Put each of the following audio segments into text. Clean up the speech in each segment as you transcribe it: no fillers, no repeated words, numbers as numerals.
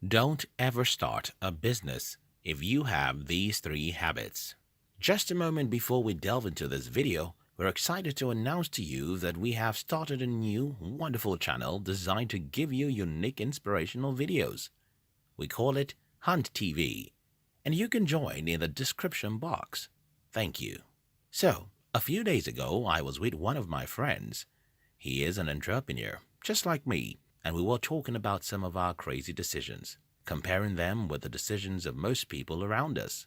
Don't ever start a business if you have these three habits. Just a moment before we delve into this video, we're excited to announce to you that we have started a new, wonderful channel designed to give you unique inspirational videos. We call it Hunt TV, and you can join in the description box. Thank you. So, a few days ago, I was with one of my friends. He is an entrepreneur, just like me, and we were talking about some of our crazy decisions, comparing them with the decisions of most people around us.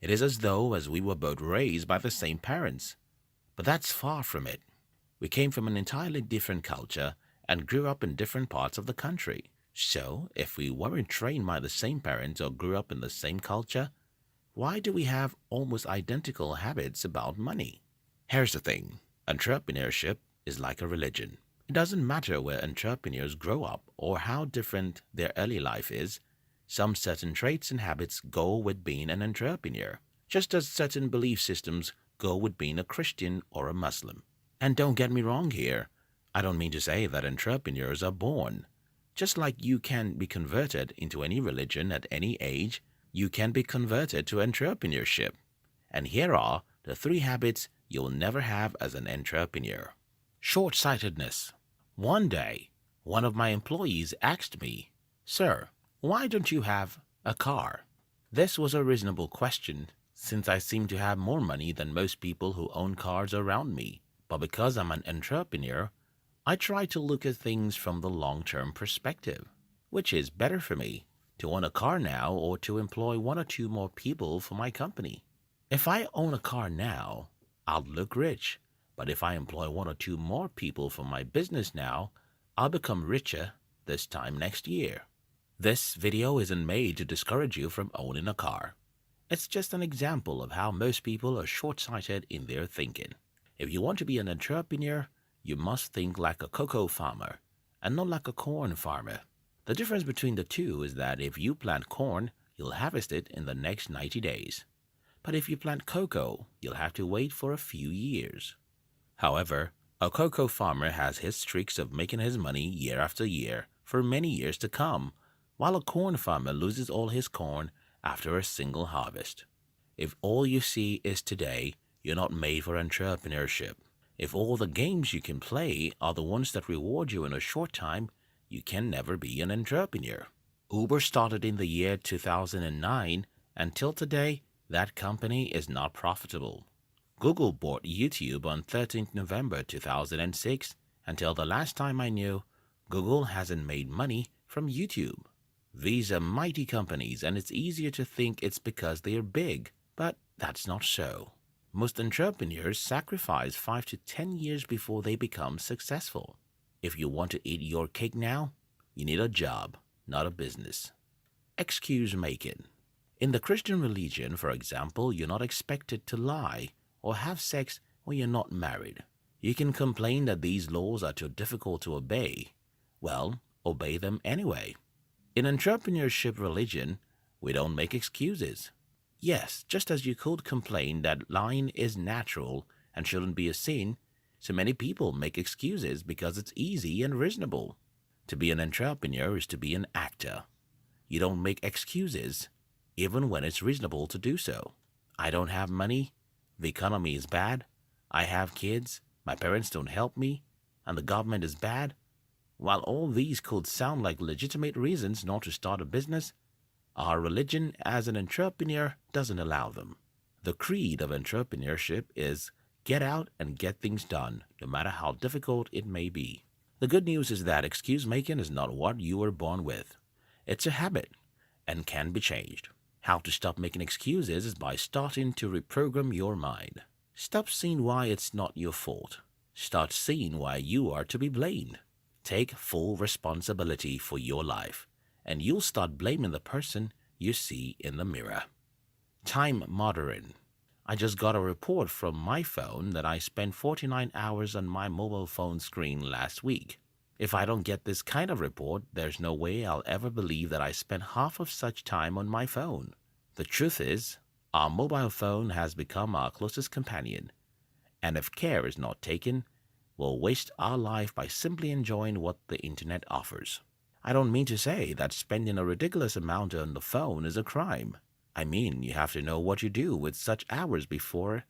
It is as though as we were both raised by the same parents, but that's far from it. We came from an entirely different culture and grew up in different parts of the country. So, if we weren't trained by the same parents or grew up in the same culture, why do we have almost identical habits about money? Here's the thing. Entrepreneurship is like a religion. It doesn't matter where entrepreneurs grow up or how different their early life is, some certain traits and habits go with being an entrepreneur, just as certain belief systems go with being a Christian or a Muslim. And don't get me wrong here. I don't mean to say that entrepreneurs are born. Just like you can be converted into any religion at any age, you can be converted to entrepreneurship. And here are the three habits you'll never have as an entrepreneur. Short-sightedness. One day, one of my employees asked me, "Sir, why don't you have a car?" This was a reasonable question since I seem to have more money than most people who own cars around me. But because I'm an entrepreneur, I try to look at things from the long-term perspective. Which is better for me, to own a car now or to employ one or two more people for my company? If I own a car now, I'll look rich. But if I employ one or two more people for my business now, I'll become richer this time next year. This video isn't made to discourage you from owning a car. It's just an example of how most people are short-sighted in their thinking. If you want to be an entrepreneur, you must think like a cocoa farmer and not like a corn farmer. The difference between the two is that if you plant corn, you'll harvest it in the next 90 days. But if you plant cocoa, you'll have to wait for a few years. However, a cocoa farmer has his streaks of making his money year after year for many years to come, while a corn farmer loses all his corn after a single harvest. If all you see is today, you're not made for entrepreneurship. If all the games you can play are the ones that reward you in a short time, you can never be an entrepreneur. Uber started in the year 2009, and till today, that company is not profitable. Google bought YouTube on 13th November 2006. Until the last time I knew, Google hasn't made money from YouTube. These are mighty companies, and it's easier to think it's because they are big, but that's not so. Most entrepreneurs sacrifice 5 to 10 years before they become successful. If you want to eat your cake now, you need a job, not a business. Excuse making. In the Christian religion, for example, you're not expected to lie or have sex when you're not married. You can complain that these laws are too difficult to obey. Well, obey them anyway. In entrepreneurship religion, we don't make excuses. Yes, just as you could complain that lying is natural and shouldn't be a sin, so many people make excuses because it's easy and reasonable. To be an entrepreneur is to be an actor. You don't make excuses, even when it's reasonable to do so. I don't have money, the economy is bad, I have kids, my parents don't help me, and the government is bad. While all these could sound like legitimate reasons not to start a business, our religion as an entrepreneur doesn't allow them. The creed of entrepreneurship is get out and get things done, no matter how difficult it may be. The good news is that excuse making is not what you were born with. It's a habit and can be changed. How to stop making excuses is by starting to reprogram your mind. Stop seeing why it's not your fault. Start seeing why you are to be blamed. Take full responsibility for your life, and you'll start blaming the person you see in the mirror. Time monitoring. I just got a report from my phone that I spent 49 hours on my mobile phone screen last week. If I don't get this kind of report, there's no way I'll ever believe that I spent half of such time on my phone. The truth is, our mobile phone has become our closest companion, and if care is not taken, we'll waste our life by simply enjoying what the internet offers. I don't mean to say that spending a ridiculous amount on the phone is a crime. I mean, you have to know what you do with such hours before,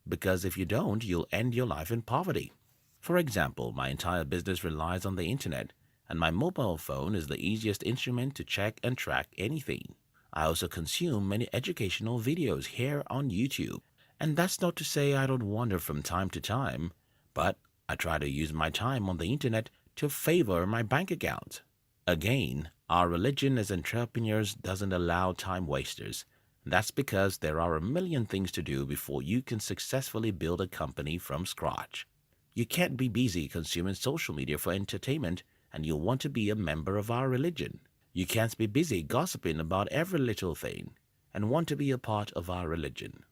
because if you don't, you'll end your life in poverty. For example, my entire business relies on the internet, and my mobile phone is the easiest instrument to check and track anything. I also consume many educational videos here on YouTube. And that's not to say I don't wander from time to time, but I try to use my time on the internet to favor my bank account. Again, our religion as entrepreneurs doesn't allow time wasters. That's because there are a million things to do before you can successfully build a company from scratch. You can't be busy consuming social media for entertainment and you'll want to be a member of our religion. You can't be busy gossiping about every little thing and want to be a part of our religion.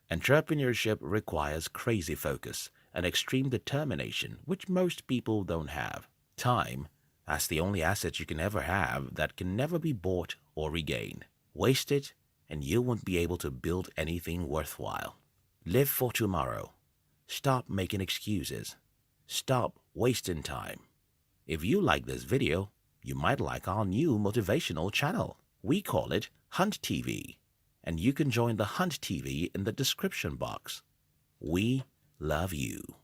Entrepreneurship requires crazy focus and extreme determination, which most people don't have. Time, that's the only asset you can ever have that can never be bought or regained. Waste it, and you won't be able to build anything worthwhile. Live for tomorrow. Stop making excuses. Stop wasting time. If you like this video, you might like our new motivational channel. We call it Hunt TV, and you can join the Hunt TV in the description box. We love you.